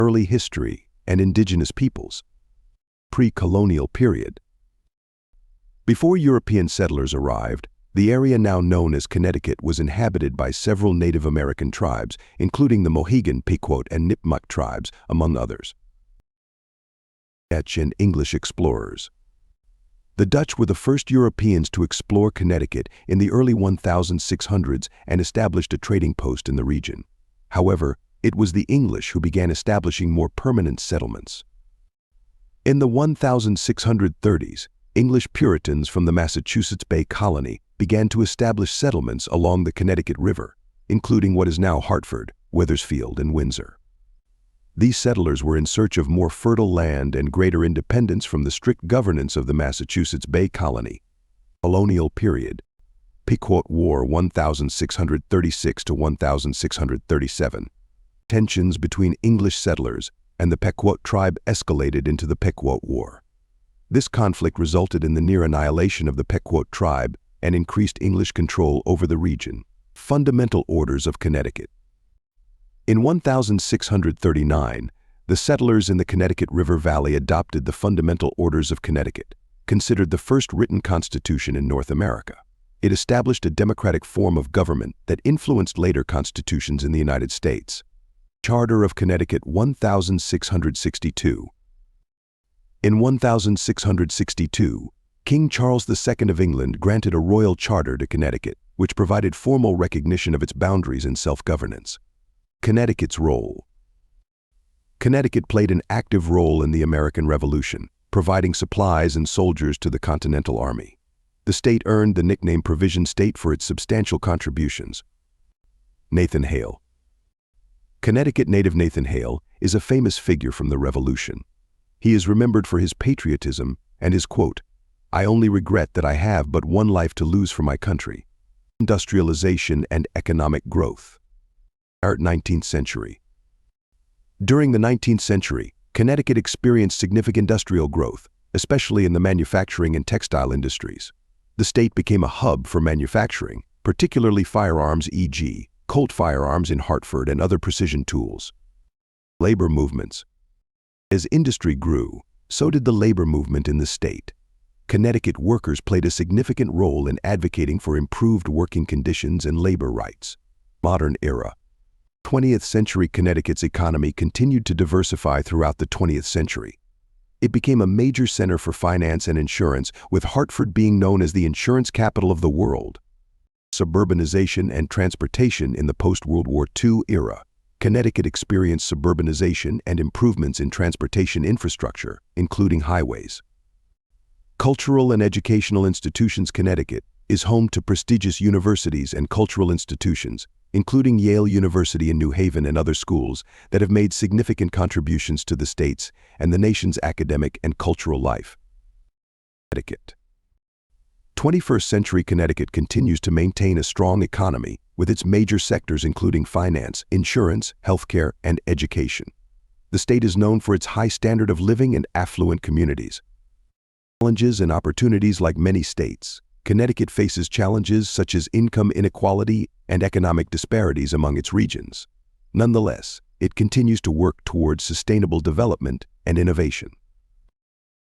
Early history and indigenous peoples. Pre-colonial period. Before European settlers arrived, the area now known as Connecticut was inhabited by several Native American tribes, including the Mohegan, Pequot, and Nipmuc tribes, among others. Dutch and English explorers. The Dutch were the first Europeans to explore Connecticut in the early 1600s and established a trading post in the region. However, it was the English who began establishing more permanent settlements. In the 1630s, English Puritans from the Massachusetts Bay Colony began to establish settlements along the Connecticut River, including what is now Hartford, Wethersfield, and Windsor. These settlers were in search of more fertile land and greater independence from the strict governance of the Massachusetts Bay Colony. Colonial period. Pequot War 1636 to 1637. Tensions between English settlers and the Pequot tribe escalated into the Pequot War. This conflict resulted in the near annihilation of the Pequot tribe and increased English control over the region. Fundamental Orders of Connecticut. In 1639, the settlers in the Connecticut River Valley adopted the Fundamental Orders of Connecticut, considered the first written constitution in North America. It established a democratic form of government that influenced later constitutions in the United States. Charter of Connecticut 1662. In 1662, King Charles II of England granted a royal charter to Connecticut, which provided formal recognition of its boundaries and self-governance. Connecticut's role. Connecticut played an active role in the American Revolution, providing supplies and soldiers to the Continental Army. The state earned the nickname Provision State for its substantial contributions. Nathan Hale. Connecticut native Nathan Hale is a famous figure from the Revolution. He is remembered for his patriotism and his quote, "I only regret that I have but one life to lose for my country." Industrialization and economic growth. 19th century. During the 19th century, Connecticut experienced significant industrial growth, especially in the manufacturing and textile industries. The state became a hub for manufacturing, particularly firearms, e.g., Colt firearms in Hartford and other precision tools. Labor movements. As industry grew, so did the labor movement in the state. Connecticut workers played a significant role in advocating for improved working conditions and labor rights. Modern era. 20th century Connecticut's economy continued to diversify throughout the 20th century. It became a major center for finance and insurance, with Hartford being known as the insurance capital of the world. Suburbanization and transportation in the post-World War II era. Connecticut experienced suburbanization and improvements in transportation infrastructure, including highways. Cultural and educational institutions. Connecticut is home to prestigious universities and cultural institutions, including Yale University in New Haven and other schools that have made significant contributions to the state's and the nation's academic and cultural life. Connecticut. 21st century Connecticut continues to maintain a strong economy, with its major sectors including finance, insurance, healthcare, and education. The state is known for its high standard of living and affluent communities. Challenges and opportunities. Like many states, Connecticut faces challenges such as income inequality and economic disparities among its regions. Nonetheless, it continues to work towards sustainable development and innovation.